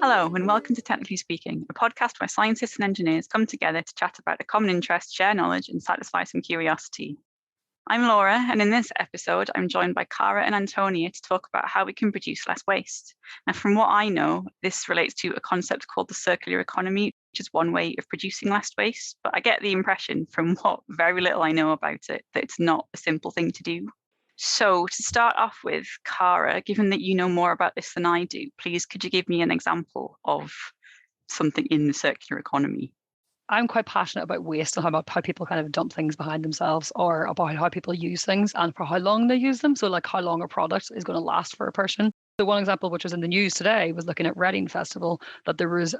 Hello, and welcome to Technically Speaking, a podcast where scientists and engineers come together to chat about a common interest, share knowledge, and satisfy some curiosity. I'm Laura, and in this episode, I'm joined by Cara and Antonia to talk about how we can produce less waste. Now, from what I know, this relates to a concept called the circular economy, which is one way of producing less waste. But I get the impression from what very little I know about it that it's not a simple thing to do. So to start off with, Cara, given that you know more about this than I do, please could you give me an example of something in the circular economy? I'm quite passionate about waste and how people kind of dump things behind themselves, or about how people use things and for how long they use them. So like how long a product is going to last for a person. So one example, which was in the news today, was looking at Reading Festival, that there was,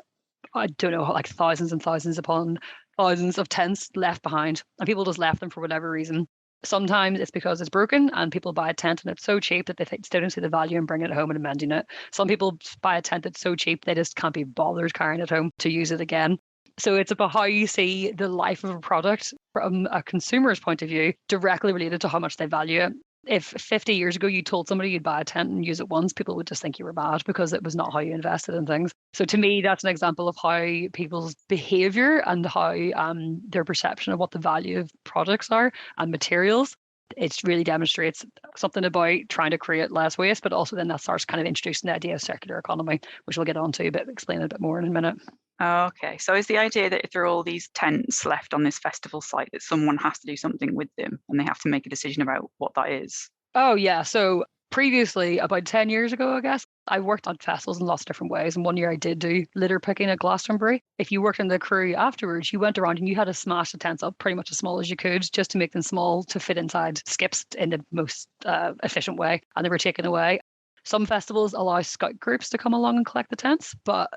I don't know, like thousands and thousands upon thousands of tents left behind, and people just left them for whatever reason. Sometimes it's because it's broken and people buy a tent and it's so cheap that they still don't see the value in bringing it home and amending it. Some people buy a tent that's so cheap they just can't be bothered carrying it home to use it again. So it's about how you see the life of a product from a consumer's point of view, directly related to how much they value it. If 50 years ago you told somebody you'd buy a tent and use it once, people would just think you were mad because it was not how you invested in things. So to me, that's an example of how people's behaviour and how their perception of what the value of products are and materials, it really demonstrates something about trying to create less waste, but also then that starts kind of introducing the idea of circular economy, which we'll get on to explain a bit more in a minute. Okay, so is the idea that if there are all these tents left on this festival site, that someone has to do something with them and they have to make a decision about what that is? Oh, yeah. So previously, about 10 years ago, I guess, I worked on festivals in lots of different ways. And one year I did do litter picking at Glastonbury. If you worked in the crew afterwards, you went around and you had to smash the tents up pretty much as small as you could, just to make them small to fit inside skips in the most efficient way. And they were taken away. Some festivals allow scout groups to come along and collect the tents, but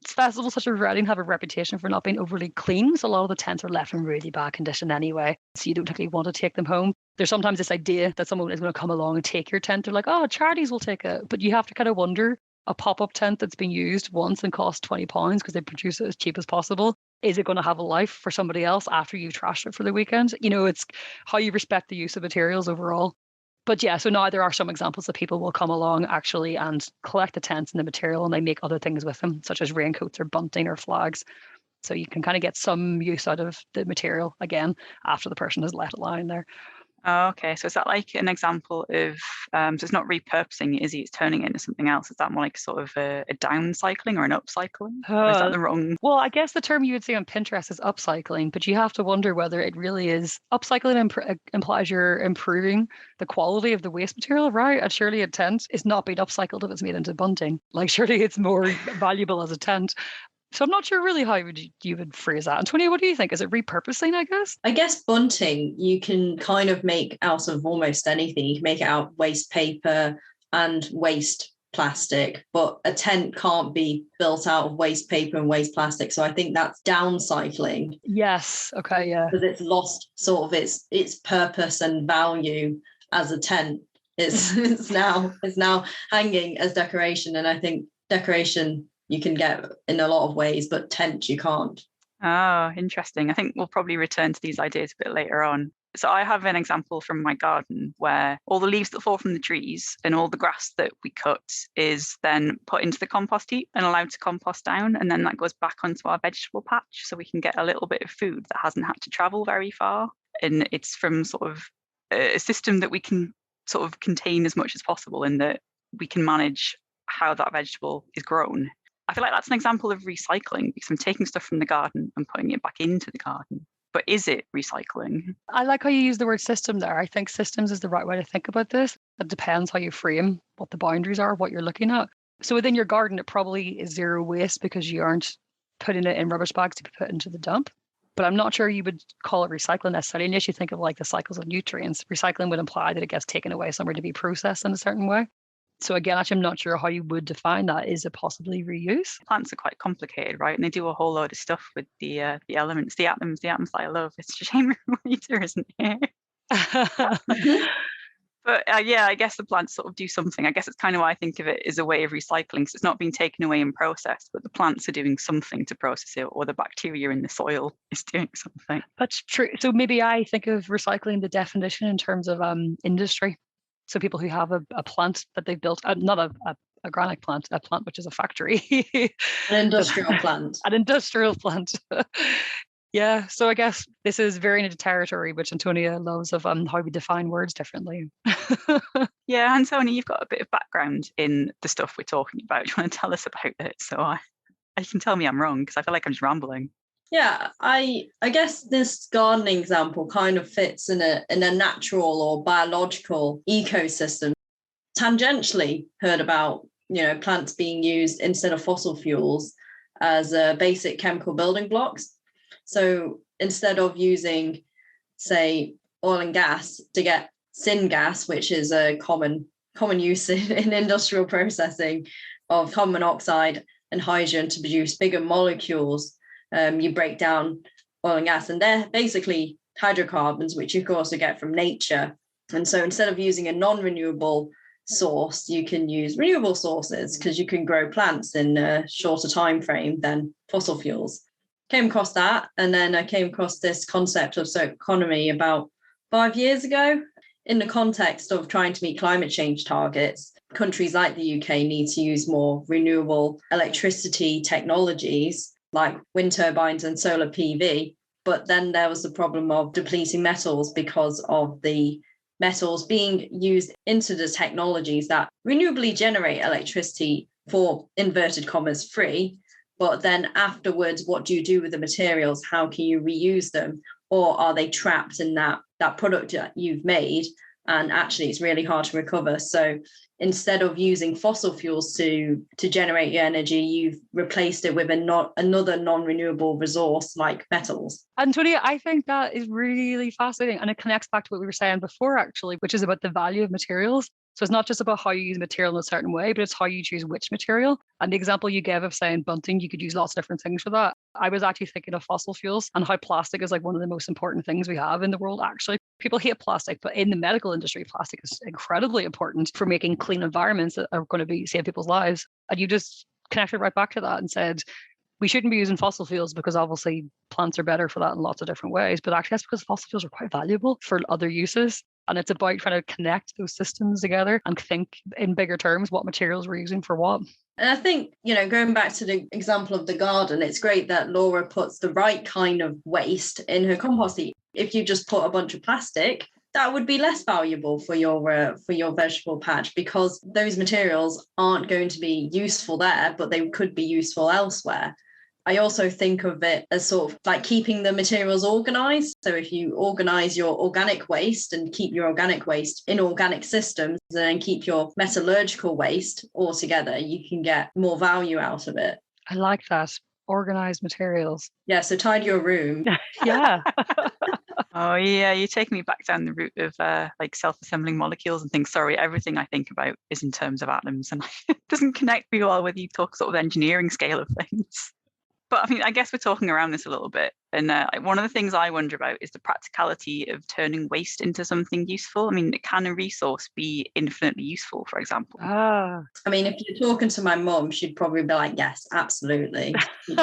festivals such as Reading have a reputation for not being overly clean, so a lot of the tents are left in really bad condition anyway, so you don't particularly want to take them home. There's sometimes this idea that someone is going to come along and take your tent. They're like, oh, charities will take it, but you have to kind of wonder, a pop-up tent that's been used once and costs £20 because they produce it as cheap as possible, is it going to have a life for somebody else after you've trashed it for the weekend? You know, it's how you respect the use of materials overall. But yeah, so now there are some examples that people will come along actually and collect the tents and the material and they make other things with them, such as raincoats or bunting or flags. So you can kind of get some use out of the material again after the person has let it lying there. Oh, okay, so is that like an example of, so it's not repurposing, is it? It's turning it into something else. Is that more like sort of a downcycling or an upcycling? Or is that the wrong? Well, I guess the term you would say on Pinterest is upcycling, but you have to wonder whether it really is. Upcycling implies you're improving the quality of the waste material, right? And surely a tent is not being upcycled if it's made into bunting. Like surely it's more valuable as a tent. So I'm not sure really how you would phrase that. Antonia, what do you think? Is it repurposing, I guess? I guess bunting you can kind of make out of almost anything. You can make it out of waste paper and waste plastic, but a tent can't be built out of waste paper and waste plastic. So I think that's downcycling. Yes. Okay. Yeah. Because it's lost sort of its purpose and value as a tent. It's now hanging as decoration. And I think decoration you can get in a lot of ways, but tent you can't. Oh, interesting. I think we'll probably return to these ideas a bit later on. So I have an example from my garden where all the leaves that fall from the trees and all the grass that we cut is then put into the compost heap and allowed to compost down. And then that goes back onto our vegetable patch so we can get a little bit of food that hasn't had to travel very far. And it's from sort of a system that we can sort of contain as much as possible in that we can manage how that vegetable is grown. I feel like that's an example of recycling because I'm taking stuff from the garden and putting it back into the garden. But is it recycling? I like how you use the word system there. I think systems is the right way to think about this. It depends how you frame what the boundaries are, what you're looking at. So within your garden, it probably is zero waste because you aren't putting it in rubbish bags to be put into the dump. But I'm not sure you would call it recycling necessarily. Unless you think of like the cycles of nutrients, recycling would imply that it gets taken away somewhere to be processed in a certain way. So again, actually, I'm not sure how you would define that. Is it possibly reuse? Plants are quite complicated, right? And they do a whole load of stuff with the elements, the atoms that I love. It's a shame later, isn't it? But yeah, I guess the plants sort of do something. I guess it's kind of why I think of it as a way of recycling. So it's not being taken away and processed, but the plants are doing something to process it, or the bacteria in the soil is doing something. That's true. So maybe I think of recycling, the definition in terms of industry. So people who have a plant that they've built, not a organic plant, a plant which is a factory. An industrial plant. An industrial plant. Yeah, so I guess this is very into territory, which Antonia loves, of how we define words differently. Yeah, Antonia, you've got a bit of background in the stuff we're talking about. Do you want to tell us about it? So you can tell me I'm wrong, because I feel like I'm just rambling. Yeah, I guess this gardening example kind of fits in a natural or biological ecosystem. Tangentially heard about, plants being used instead of fossil fuels as basic chemical building blocks. So instead of using, say, oil and gas to get syngas, which is a common use in industrial processing of carbon monoxide and hydrogen to produce bigger molecules, you break down oil and gas, and they're basically hydrocarbons, which you can also get from nature. And so instead of using a non-renewable source, you can use renewable sources, because you can grow plants in a shorter time frame than fossil fuels. Came across that, and then I came across this concept of circular economy about 5 years ago in the context of trying to meet climate change targets. Countries like the UK need to use more renewable electricity technologies like wind turbines and solar PV. But then there was the problem of depleting metals because of the metals being used into the technologies that renewably generate electricity for inverted commas free. But then afterwards, what do you do with the materials? How can you reuse them? Or are they trapped in that product that you've made? And actually, it's really hard to recover. So instead of using fossil fuels to generate your energy, you've replaced it with another non-renewable resource like metals. Antonia, I think that is really fascinating. And it connects back to what we were saying before, actually, which is about the value of materials. So it's not just about how you use material in a certain way, but it's how you choose which material. And the example you gave of saying bunting, you could use lots of different things for that. I was actually thinking of fossil fuels and how plastic is like one of the most important things we have in the world, actually. People hate plastic, but in the medical industry, plastic is incredibly important for making clean environments that are going to save people's lives. And you just connected right back to that and said, we shouldn't be using fossil fuels because obviously plants are better for that in lots of different ways. But actually, that's because fossil fuels are quite valuable for other uses. And it's about trying to connect those systems together and think in bigger terms what materials we're using for what. And I think, going back to the example of the garden, it's great that Laura puts the right kind of waste in her compost heap. If you just put a bunch of plastic, that would be less valuable for your vegetable patch, because those materials aren't going to be useful there, but they could be useful elsewhere. I also think of it as sort of like keeping the materials organized. So if you organize your organic waste and keep your organic waste in organic systems, and then keep your metallurgical waste all together, you can get more value out of it. I like that. Organized materials. Yeah, so tidy your room. Yeah. Oh yeah, you take me back down the route of like self-assembling molecules and things. Sorry, everything I think about is in terms of atoms, and it doesn't connect me well with you talk sort of engineering scale of things. But I mean, I guess we're talking around this a little bit. And one of the things I wonder about is the practicality of turning waste into something useful. I mean, can a resource be infinitely useful, for example? Ah. I mean, if you're talking to my mum, she'd probably be like, yes, absolutely. She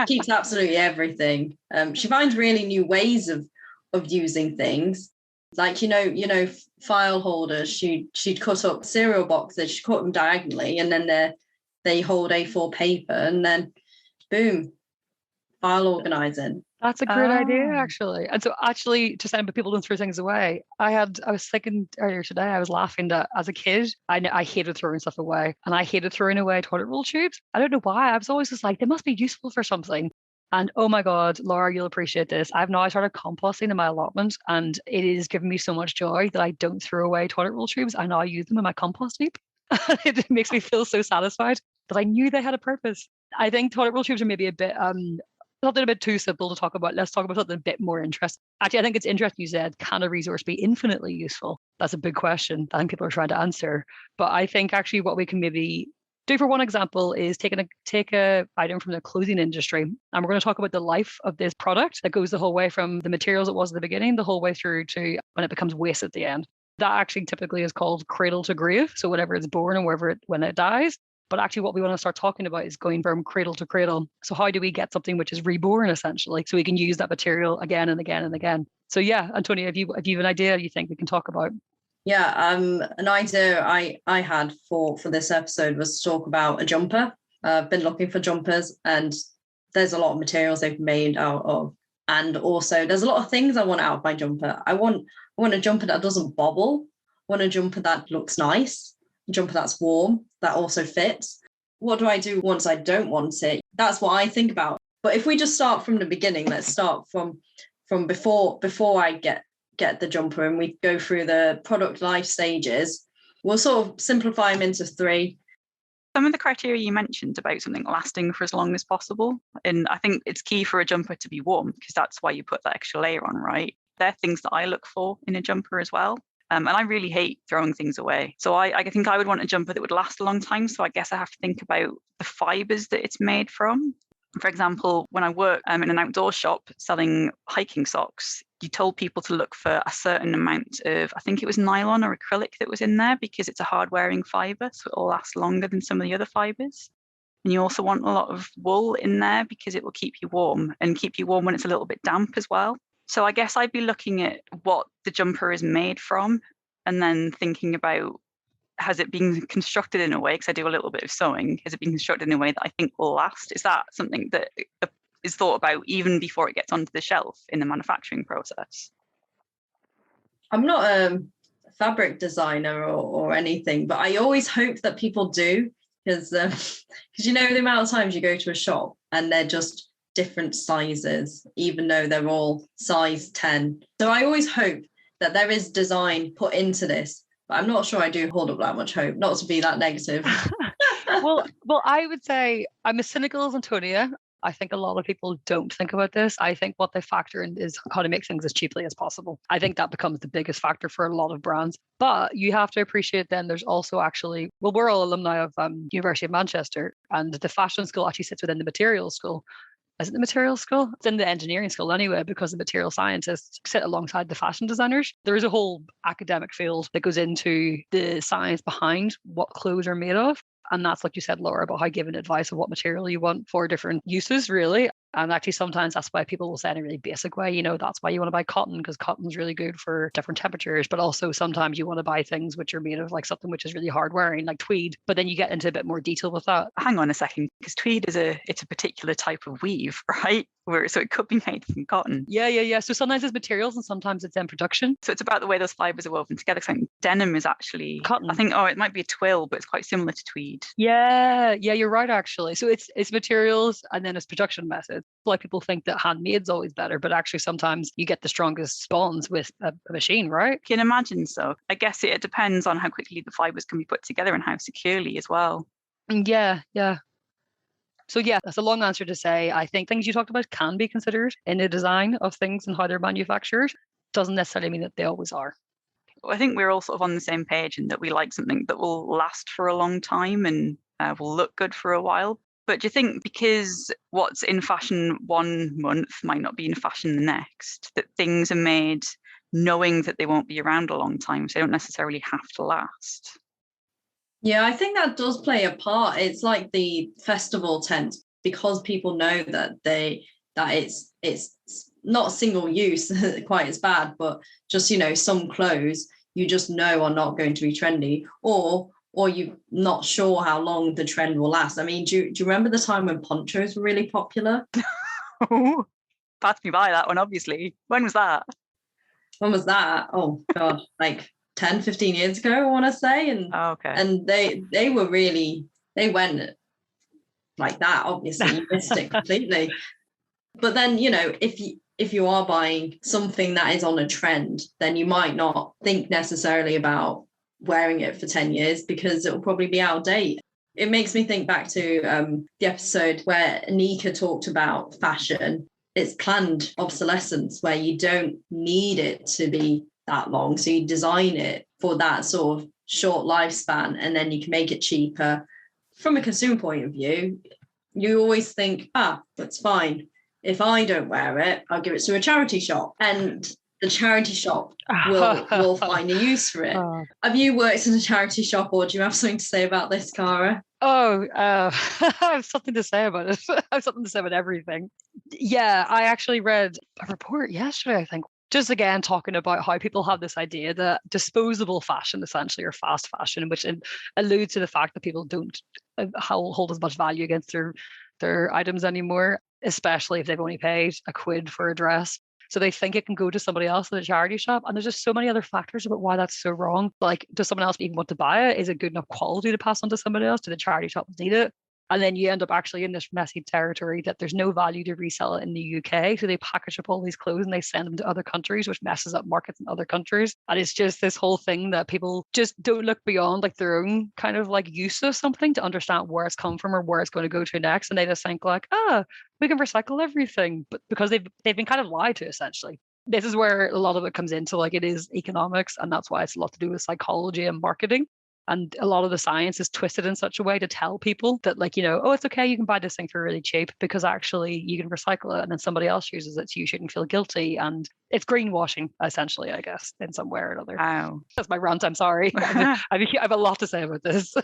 keeps absolutely everything. She finds really new ways of using things. Like, file holders, she'd cut up cereal boxes, she'd cut them diagonally, and then they hold A4 paper, and then boom, file organizing. That's a great idea, actually. And so actually, to send people don't throw things away, I was thinking earlier today, I was laughing that as a kid, I hated throwing stuff away, and I hated throwing away toilet roll tubes. I don't know why. I was always just like, they must be useful for something. And oh my God, Laura, you'll appreciate this. I've now started composting in my allotment, and it is giving me so much joy that I don't throw away toilet roll tubes. I now use them in my compost heap. It makes me feel so satisfied that I knew they had a purpose. I think toilet roll tubes are maybe a bit something a bit too simple to talk about. Let's talk about something a bit more interesting. Actually, I think it's interesting you said, can a resource be infinitely useful? That's a big question that I think people are trying to answer. But I think actually what we can maybe do for one example is take a item from the clothing industry, and we're going to talk about the life of this product that goes the whole way from the materials it was at the beginning, the whole way through to when it becomes waste at the end. That actually typically is called cradle to grave. So whenever it's born and when it dies. But actually what we want to start talking about is going from cradle to cradle. So how do we get something which is reborn essentially, so we can use that material again and again and again? So yeah, Antonia, if you have an idea you think we can talk about. Yeah, an idea I had for this episode was to talk about a jumper. I've been looking for jumpers, and there's a lot of materials they've made out of, and also there's a lot of things I want out of my jumper. I want a jumper that doesn't bobble. I want a jumper that looks nice, a jumper that's warm, that also fits. What do I do once I don't want it? That's what I think about. But if we just start from the beginning, let's start from before I get the jumper, and we go through the product life stages. We'll sort of simplify them into 3. Some of the criteria you mentioned about something lasting for as long as possible, and I think it's key for a jumper to be warm, because that's why you put that extra layer on, right? They're things that I look for in a jumper as well. And I really hate throwing things away. So I think I would want a jumper that would last a long time. So I guess I have to think about the fibers that it's made from. For example, when I work in an outdoor shop selling hiking socks, you told people to look for a certain amount of, I think it was nylon or acrylic that was in there, because it's a hard wearing fiber, so it will last longer than some of the other fibers. And you also want a lot of wool in there because it will keep you warm, and keep you warm when it's a little bit damp as well. So I guess I'd be looking at what the jumper is made from, and then thinking about, has it been constructed in a way, because I do a little bit of sewing, has it been constructed in a way that I think will last? Is that something that is thought about even before it gets onto the shelf in the manufacturing process? I'm not a fabric designer or anything, but I always hope that people do, because you know the amount of times you go to a shop and they're just different sizes, even though they're all size 10. So I always hope that there is design put into this, but I'm not sure I do hold up that much hope, not to be that negative. Well, I would say I'm as cynical as Antonia. I think a lot of people don't think about this. I think what they factor in is how to make things as cheaply as possible. I think that becomes the biggest factor for a lot of brands. But you have to appreciate then there's also actually, well, we're all alumni of University of Manchester, and the fashion school actually sits within the materials school. Is it the materials school? It's in the engineering school anyway, because the material scientists sit alongside the fashion designers. There is a whole academic field that goes into the science behind what clothes are made of. And that's, like you said, Laura, about how giving advice of what material you want for different uses, really. And actually, sometimes that's why people will say in a really basic way, that's why you want to buy cotton, because cotton's really good for different temperatures. But also sometimes you want to buy things which are made of like something which is really hard wearing, like tweed. But then you get into a bit more detail with that. Hang on a second, because tweed is it's a particular type of weave, right? So it could be made from cotton. Yeah. So sometimes it's materials and sometimes it's in production. So it's about the way those fibers are woven together. So denim is actually cotton. I think, it might be a twill, but it's quite similar to tweed. Yeah, you're right, actually. So it's materials and then it's production methods. Like people think that handmade's always better, but actually sometimes you get the strongest bonds with a machine, right? Can imagine so. I guess it depends on how quickly the fibers can be put together and how securely as well. Yeah. So yeah, that's a long answer to say I think things you talked about can be considered in the design of things and how they're manufactured. Doesn't necessarily mean that they always are. I think we're all sort of on the same page in that we like something that will last for a long time and will look good for a while. But do you think because what's in fashion one month might not be in fashion the next, that things are made knowing that they won't be around a long time, so they don't necessarily have to last? Yeah, I think that does play a part. It's like the festival tent, because people know that it's not single use quite as bad, but just some clothes you just know are not going to be trendy, or you're not sure how long the trend will last. I mean, do you remember the time when ponchos were really popular? Passed me by that one, obviously. When was that? When was that? Oh God, like 10, 15 years ago, I want to say. And okay. And they were really, they went like that, obviously. You missed it completely. But then, if you are buying something that is on a trend, then you might not think necessarily about wearing it for 10 years because it will probably be out of date. It makes me think back to the episode where Anika talked about fashion. It's planned obsolescence, where you don't need it to be that long. So you design it for that sort of short lifespan, and then you can make it cheaper. From a consumer point of view, you always think, that's fine. If I don't wear it, I'll give it to a charity shop, and the charity shop will find a use for it. Have you worked in a charity shop, or do you have something to say about this, Cara? I have something to say about it. I have something to say about everything. Yeah, I actually read a report yesterday, I think, just again talking about how people have this idea that disposable fashion essentially, or fast fashion, which alludes to the fact that people don't hold as much value against their items anymore, especially if they've only paid a quid for a dress. So they think it can go to somebody else at a charity shop. And there's just so many other factors about why that's so wrong. Like, does someone else even want to buy it? Is it good enough quality to pass on to somebody else? Do the charity shops need it? And then you end up actually in this messy territory that there's no value to resell it in the UK. So they package up all these clothes and they send them to other countries, which messes up markets in other countries. And it's just this whole thing that people just don't look beyond like their own kind of like use of something to understand where it's come from or where it's going to go to next. And they just think like, we can recycle everything, but because they've been kind of lied to essentially. This is where a lot of it comes into, like, it is economics, and that's why it's a lot to do with psychology and marketing. And a lot of the science is twisted in such a way to tell people that, like, oh, it's okay, you can buy this thing for really cheap because actually you can recycle it and then somebody else uses it, so you shouldn't feel guilty. And it's greenwashing, essentially, I guess, in some way or another. Wow. That's my rant. I'm sorry. I have a lot to say about this.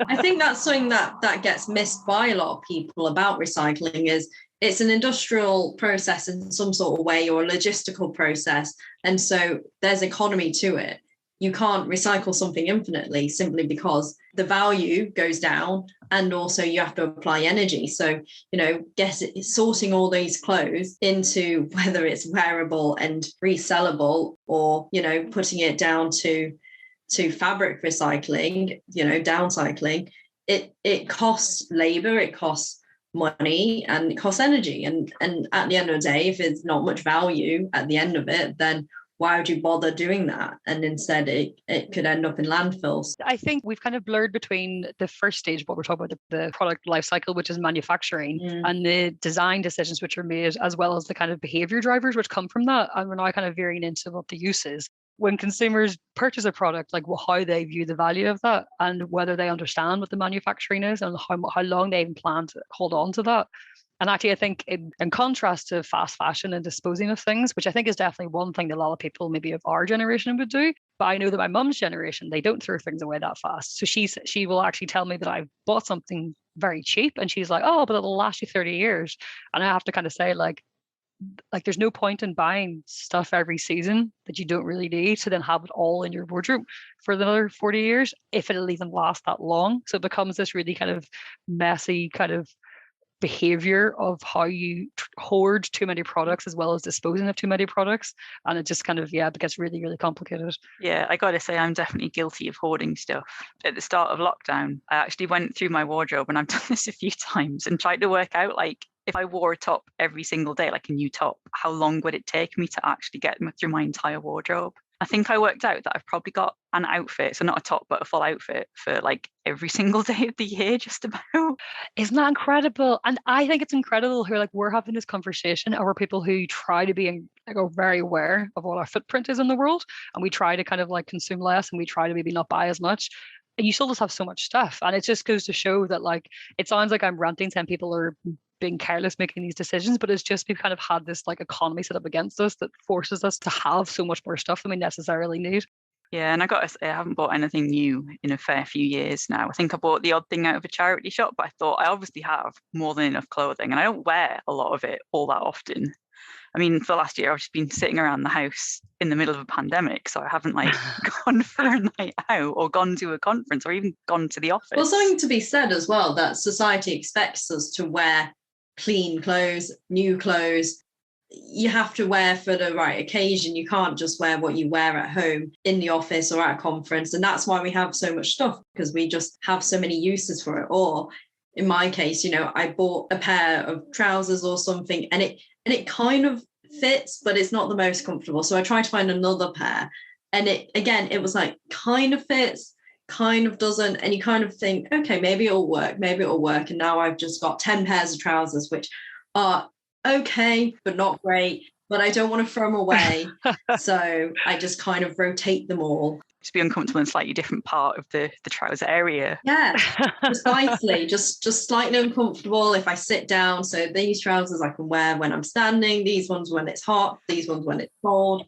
I think that's something that gets missed by a lot of people about recycling is it's an industrial process in some sort of way, or a logistical process. And so there's economy to it. You can't recycle something infinitely simply because the value goes down, and also you have to apply energy. So, sorting all these clothes into whether it's wearable and resellable, or, putting it down to fabric recycling, downcycling, it costs labor, it costs money, and it costs energy. And at the end of the day, if there's not much value at the end of it, then why would you bother doing that? And instead it could end up in landfills. I think we've kind of blurred between the first stage of what we're talking about, the product life cycle, which is manufacturing, and the design decisions which are made, as well as the kind of behavior drivers which come from that. And we're now kind of veering into what the use is. When consumers purchase a product, like, how they view the value of that, and whether they understand what the manufacturing is, and how long they even plan to hold on to that. And actually, I think in contrast to fast fashion and disposing of things, which I think is definitely one thing that a lot of people maybe of our generation would do. But I know that my mum's generation, they don't throw things away that fast. So she will actually tell me that I've bought something very cheap, and she's like, oh, but it'll last you 30 years. And I have to kind of say, like there's no point in buying stuff every season that you don't really need to then have it all in your wardrobe for another 40 years, if it'll even last that long. So it becomes this really kind of messy kind of behavior of how you hoard too many products as well as disposing of too many products, and it just kind of it gets really, really complicated. I gotta say, I'm definitely guilty of hoarding stuff. At the start of lockdown, I actually went through my wardrobe, and I've done this a few times, and tried to work out, like, if I wore a top every single day, like a new top, how long would it take me to actually get through my entire wardrobe? I think I worked out that I've probably got an outfit, so not a top, but a full outfit for like every single day of the year, just about. Isn't that incredible? And I think it's incredible who, like, we're having this conversation over people who try to be very aware of what our footprint is in the world, and we try to kind of like consume less, and we try to maybe not buy as much. And you still just have so much stuff. And it just goes to show that, like, it sounds like I'm ranting saying people are being careless making these decisions, but it's just we've kind of had this like economy set up against us that forces us to have so much more stuff than we necessarily need. Yeah, and I got to say, I haven't bought anything new in a fair few years now. I think I bought the odd thing out of a charity shop, but I thought I obviously have more than enough clothing, and I don't wear a lot of it all that often. I mean, for last year, I've just been sitting around the house in the middle of a pandemic, so I haven't like gone for a night out or gone to a conference or even gone to the office. Well, something to be said as well, that society expects us to wear clean clothes, new clothes. You have to wear for the right occasion. You can't just wear what you wear at home, in the office, or at a conference. And that's why we have so much stuff, because we just have so many uses for it. Or in my case, I bought a pair of trousers or something, and it kind of fits, but it's not the most comfortable. So I tried to find another pair, and it was like kind of fits, kind of doesn't, and you kind of think, okay, maybe it'll work. And now I've just got 10 pairs of trousers, which are okay, but not great, but I don't want to throw them away. So I just kind of rotate them all. Just be uncomfortable in a slightly different part of the trouser area. Yeah, precisely. just slightly uncomfortable if I sit down. So these trousers I can wear when I'm standing, these ones when it's hot, these ones when it's cold.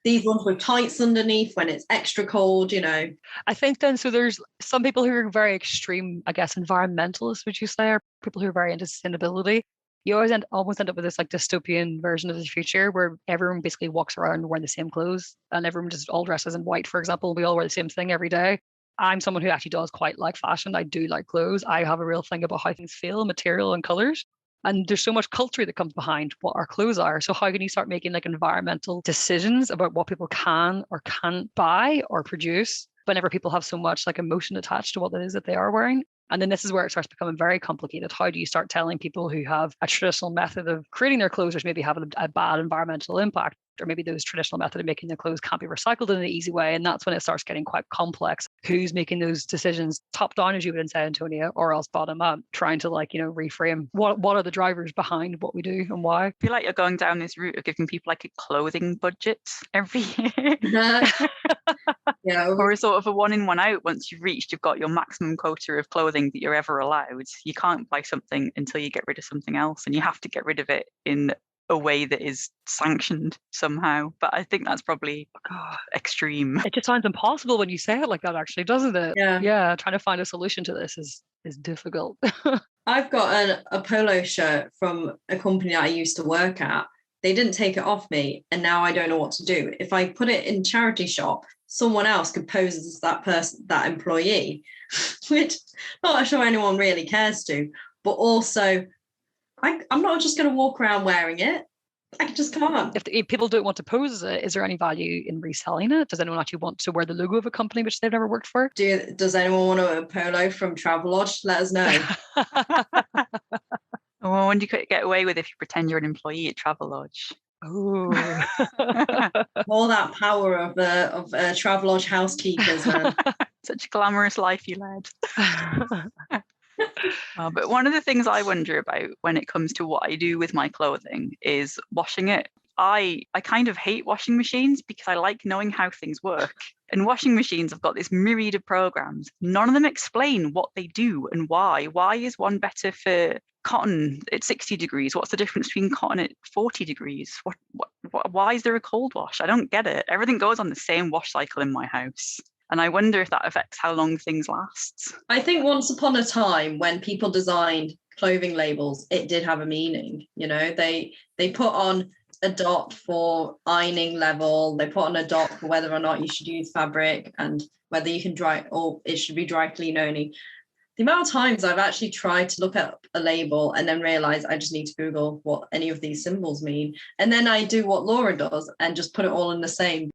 These ones with tights underneath when it's extra cold, I think then, so there's some people who are very extreme, I guess, environmentalists, would you say, or people who are very into sustainability. You almost end up with this like dystopian version of the future where everyone basically walks around wearing the same clothes and everyone just all dresses in white, for example. We all wear the same thing every day. I'm someone who actually does quite like fashion. I do like clothes. I have a real thing about how things feel, material and colors. And there's so much culture that comes behind what our clothes are. So how can you start making like environmental decisions about what people can or can't buy or produce whenever people have so much like emotion attached to what it is that they are wearing? And then this is where it starts becoming very complicated. How do you start telling people who have a traditional method of creating their clothes, which maybe have a bad environmental impact, or maybe those traditional method of making their clothes can't be recycled in an easy way? And that's when it starts getting quite complex. Who's making those decisions top down, as you would say, Antonia, or else bottom up, trying to like, reframe what are the drivers behind what we do and why? I feel like you're going down this route of giving people like a clothing budget every year. Yeah. Or a sort of a one in, one out. Once you've got your maximum quota of clothing that you're ever allowed. You can't buy something until you get rid of something else, and you have to get rid of it in a way that is sanctioned somehow. But I think that's probably extreme. It just sounds impossible when you say it like that, actually, doesn't it? Yeah. Trying to find a solution to this is difficult. I've got a polo shirt from a company that I used to work at. They didn't take it off me, and now I don't know what to do. If I put it in charity shop, someone else could pose as that person, that employee, which not sure anyone really cares to. But also, I'm not just going to walk around wearing it. I just can't. If people don't want to pose as it, is there any value in reselling it? Does anyone actually want to wear the logo of a company which they've never worked for? Does anyone want a polo from Travelodge? Let us know. I wonder you could get away with if you pretend you're an employee at Travelodge. Oh, all that power of Travelodge housekeepers. Such a glamorous life you led. But one of the things I wonder about when it comes to what I do with my clothing is washing it. I kind of hate washing machines because I like knowing how things work. And washing machines have got this myriad of programs. None of them explain what they do and why. Why is one better for cotton at 60 degrees? What's the difference between cotton at 40 degrees? Why is there a cold wash? I don't get it. Everything goes on the same wash cycle in my house. And I wonder if that affects how long things last. I think once upon a time when people designed clothing labels, it did have a meaning. They put on a dot for ironing level. They put on a dot for whether or not you should use fabric and whether you can dry, or it should be dry clean only. The amount of times I've actually tried to look at a label and then realize I just need to Google what any of these symbols mean. And then I do what Laura does and just put it all in the same.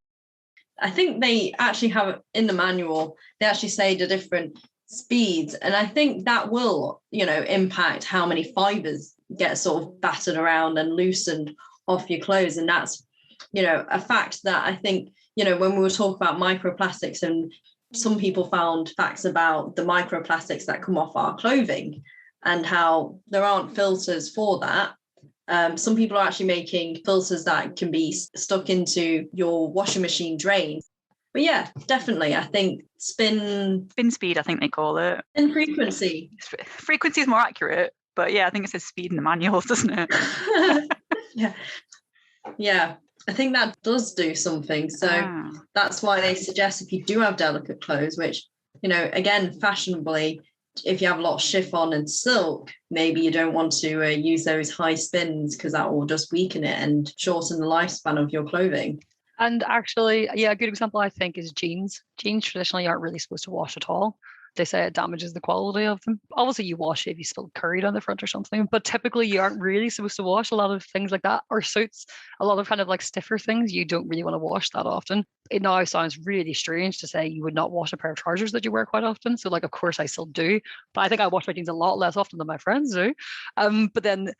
I think they actually have in the manual, they actually say the different speeds. And I think that will, impact how many fibers get sort of battered around and loosened off your clothes. And that's, a fact that I think, when we were talking about microplastics, and some people found facts about the microplastics that come off our clothing and how there aren't filters for that. Some people are actually making filters that can be stuck into your washing machine drain. But yeah, definitely, I think spin speed, I think they call it. And frequency. Frequency is more accurate, but yeah, I think it says speed in the manuals, doesn't it? Yeah, I think that does do something. So that's why they suggest if you do have delicate clothes, which, again, fashionably, if you have a lot of chiffon and silk, maybe you don't want to use those high spins because that will just weaken it and shorten the lifespan of your clothing. And actually, a good example, I think, is jeans. Jeans traditionally aren't really supposed to wash at all. They say it damages the quality of them. Obviously, you wash it if you spill curry down the front or something, but typically you aren't really supposed to wash a lot of things like that, or suits, a lot of kind of like stiffer things you don't really want to wash that often. It now sounds really strange to say you would not wash a pair of trousers that you wear quite often. So of course I still do, but I think I wash my jeans a lot less often than my friends do. But then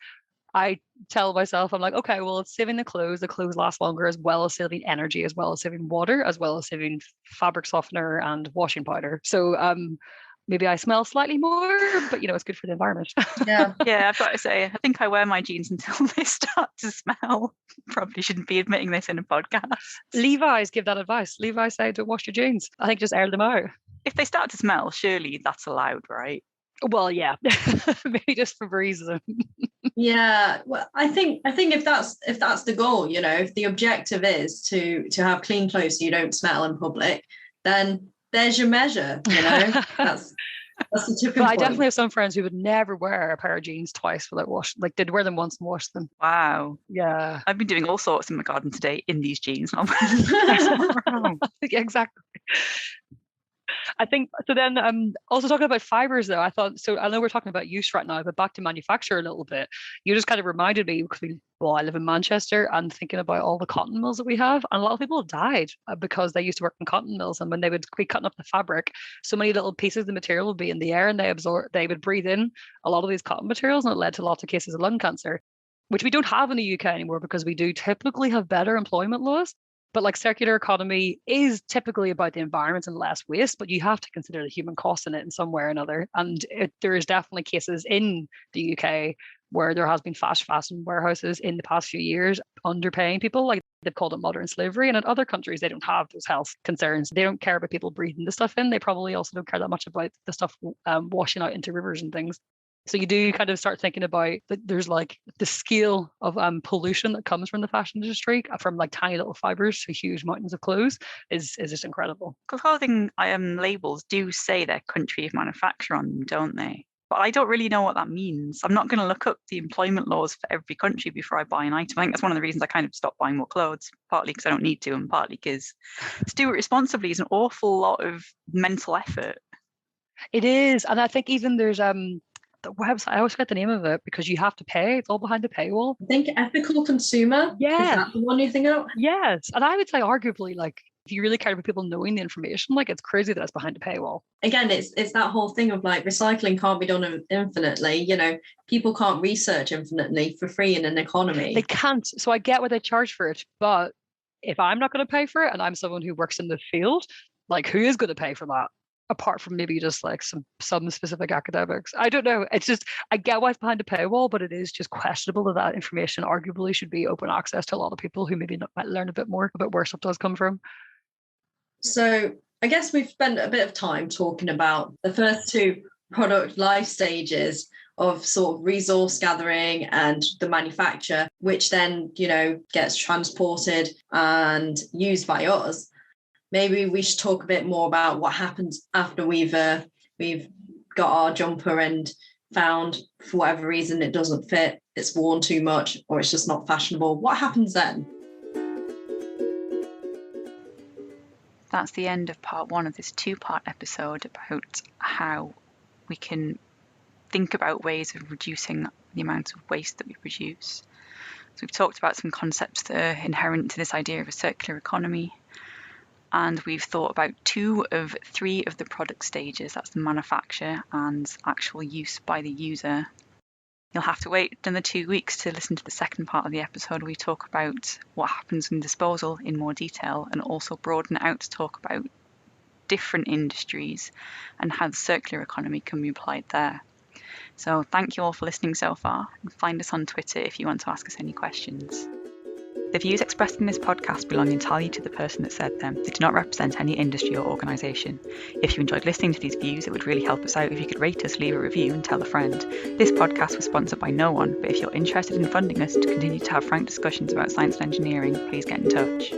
I tell myself, I'm like, okay, well, it's saving the clothes last longer, as well as saving energy, as well as saving water, as well as saving fabric softener and washing powder. So maybe I smell slightly more, but it's good for the environment. Yeah. I've got to say, I think I wear my jeans until they start to smell. Probably shouldn't be admitting this in a podcast. Levi's give that advice. Levi's say don't wash your jeans. I think just air them out. If they start to smell, surely that's allowed, right? Well, yeah, maybe just for reason. Yeah, well, I think if that's the goal, if the objective is to have clean clothes so you don't smell in public, then there's your measure. That's That's the tipping But I point. definitely have some friends who would never wear a pair of jeans twice without washing. Like they'd wear them once and wash them. Wow. Yeah. I've been doing all sorts in my garden today in these jeans. Yeah, exactly. I think so. Then also talking about fibers though, I thought so. I know we're talking about use right now, but back to manufacture a little bit. You just kind of reminded me because I live in Manchester and thinking about all the cotton mills that we have, and a lot of people died because they used to work in cotton mills, and when they would be cutting up the fabric, so many little pieces of the material would be in the air, and they would breathe in a lot of these cotton materials, and it led to lots of cases of lung cancer, which we don't have in the UK anymore because we do typically have better employment laws. But like circular economy is typically about the environment and less waste, but you have to consider the human cost in it in some way or another. And there is definitely cases in the UK where there has been fast fashion warehouses in the past few years underpaying people. Like they've called it modern slavery. And in other countries, they don't have those health concerns. They don't care about people breathing the stuff in. They probably also don't care that much about the stuff washing out into rivers and things. So you do kind of start thinking about that there's like the scale of pollution that comes from the fashion industry, from like tiny little fibers to huge mountains of clothes is just incredible. Clothing labels do say their country of manufacture on them, don't they? But I don't really know what that means. I'm not going to look up the employment laws for every country before I buy an item. I think that's one of the reasons I kind of stopped buying more clothes, partly because I don't need to, and partly because to do it responsibly is an awful lot of mental effort. It is. And I think even there's the website, I always forget the name of it because you have to pay. It's all behind the paywall. I think ethical consumer. Yeah. Is that the one you think of? Yes. And I would say arguably, like, if you really care about people knowing the information, like it's crazy that it's behind a paywall. Again, it's that whole thing of like recycling can't be done infinitely. You know, people can't research infinitely for free in an economy. They can't. So I get what they charge for it, but if I'm not going to pay for it and I'm someone who works in the field, like who is going to pay for that? Apart from maybe just like some specific academics. I don't know. It's just, I get why it's behind a paywall, but it is just questionable that information arguably should be open access to a lot of people who maybe might learn a bit more about where stuff does come from. So I guess we've spent a bit of time talking about the first two product life stages of sort of resource gathering and the manufacture, which then, you know, gets transported and used by us. Maybe we should talk a bit more about what happens after we've got our jumper and found for whatever reason it doesn't fit, it's worn too much, or it's just not fashionable. What happens then? That's the end of part one of this two-part episode about how we can think about ways of reducing the amount of waste that we produce. So we've talked about some concepts that are inherent to this idea of a circular economy. And we've thought about 2 of 3 of the product stages. That's the manufacture and actual use by the user. You'll have to wait another 2 weeks to listen to the second part of the episode where we talk about what happens in disposal in more detail and also broaden out to talk about different industries and how the circular economy can be applied there. So thank you all for listening so far, and find us on Twitter if you want to ask us any questions. The views expressed in this podcast belong entirely to the person that said them. They do not represent any industry or organisation. If you enjoyed listening to these views, it would really help us out if you could rate us, leave a review and tell a friend. This podcast was sponsored by no one, but if you're interested in funding us to continue to have frank discussions about science and engineering, please get in touch.